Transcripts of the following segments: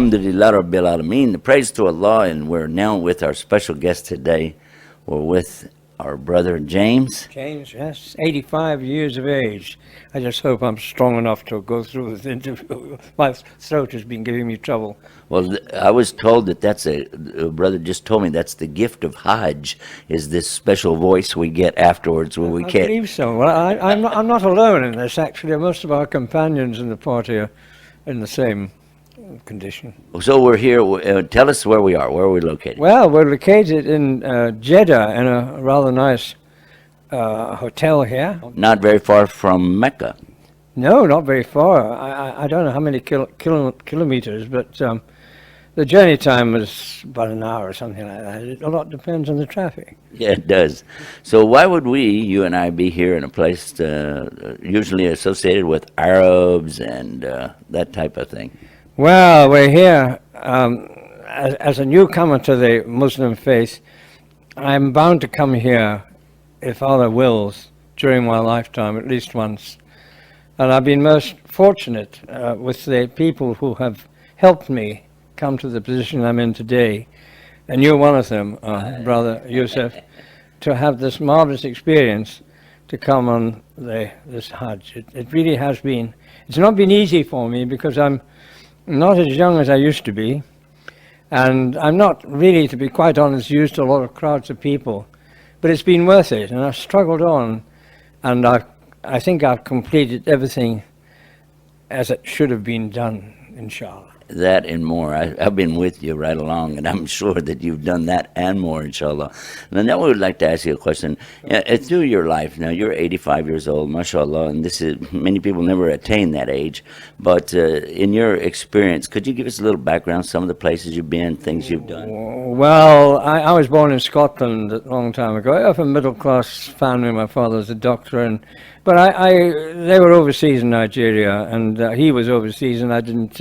Alhamdulillah Rabbil Alameen. The praise to Allah, and we're now with our special guest today. We're with our brother James. James, yes, 85 years of age. I just hope I'm strong enough to go through this interview. My throat has been giving me trouble. Well, I was told that that's a brother just told me that's the gift of Hadsch, is this special voice we get afterwards when we I can't. believe so. Well, I'm not alone in this, actually. Most of our companions in the party are in the same condition. So we're here. Tell us where we are. Where are we located? Well, we're located in Jeddah in a rather nice hotel here. Not very far from Mecca. No, not very far. I don't know how many kilometers, but the journey time was about an hour or something like that. A lot depends on the traffic. Yeah, it does. So why would you and I, be here in a place usually associated with Arabs and that type of thing? Well, we're here as a newcomer to the Muslim faith. I'm bound to come here, if Allah wills, during my lifetime, at least once. And I've been most fortunate with the people who have helped me come to the position I'm in today. And you're one of them, Brother Yusuf, to have this marvelous experience to come on this Hajj. It really has been. It's not been easy for me because I'm not as young as I used to be, and I'm not really, to be quite honest, used to a lot of crowds of people, but it's been worth it, and I've struggled on, and I think I've completed everything as it should have been done, inshallah. That and more. I've been with you right along, and I'm sure that you've done that and more, inshallah. And now we would like to ask you a question. Through your life, now you're 85 years old, mashallah, and many people never attain that age. But in your experience, could you give us a little background, some of the places you've been, things you've done? Well, I was born in Scotland a long time ago. I have a middle-class family. My father was a doctor, but they were overseas in Nigeria, and he was overseas, and I didn't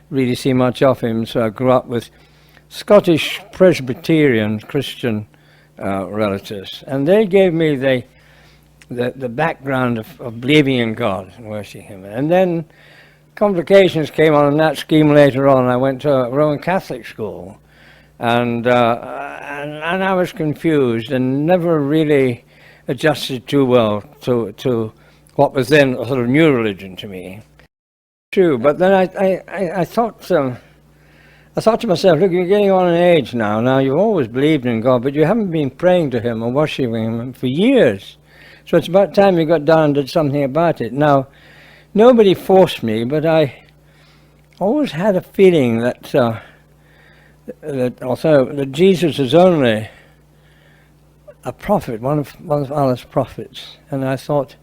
really see much of him, so I grew up with Scottish Presbyterian Christian relatives, and they gave me the background of believing in God and worshipping Him. And then complications came on in that scheme later on. I went to a Roman Catholic school, and I was confused and never really adjusted too well to what was then a sort of new religion to me. True, but then I thought to myself, look, you're getting on in age now. Now, you've always believed in God, but you haven't been praying to Him or worshipping Him for years. So it's about time you got down and did something about it. Now, nobody forced me, but I always had a feeling that although that Jesus is only a prophet, one of Allah's prophets, and I thought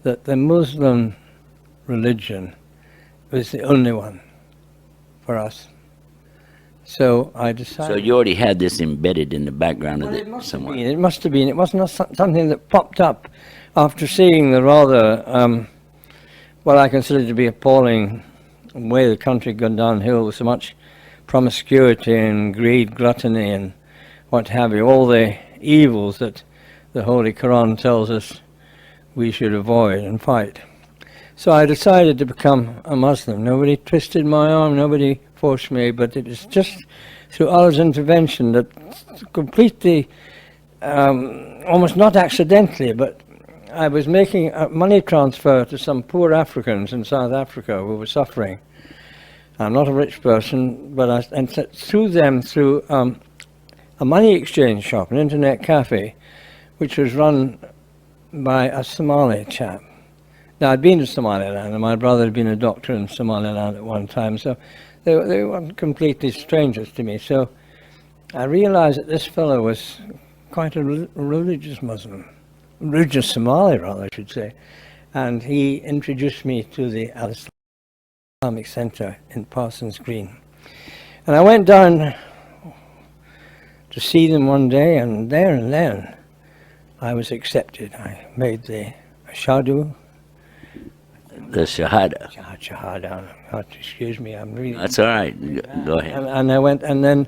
that the Muslim religion was the only one for us. So I decided. So you already had this embedded in the background of It it must somewhere. have been. It must have been. It wasn't something that popped up after seeing the rather, what I consider to be appalling way the country had gone downhill with so much promiscuity and greed, gluttony, and what have you, all the evils that the Holy Quran tells us we should avoid and fight. So I decided to become a Muslim. Nobody twisted my arm, nobody forced me, but it was just through Allah's intervention that completely, almost not accidentally, but I was making a money transfer to some poor Africans in South Africa who were suffering. I'm not a rich person, but through a money exchange shop, an internet cafe, which was run by a Somali chap. Now, I'd been to Somaliland, and my brother had been a doctor in Somaliland at one time, so they weren't completely strangers to me. So I realized that this fellow was quite a religious Muslim, religious Somali, rather, I should say. And he introduced me to the Islamic Center in Parsons Green. And I went down to see them one day, and there and then I was accepted. I made the ashadu. The Shahada. Shahada. Excuse me, I'm really... That's all right. Go ahead. And I went, and then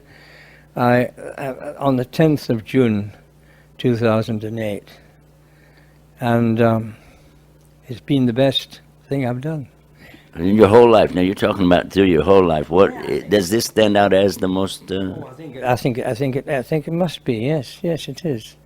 on the 10th of June, 2008, and it's been the best thing I've done. In your whole life. Now you're talking about through your whole life. What does this stand out as the most? I think it must be. Yes, it is.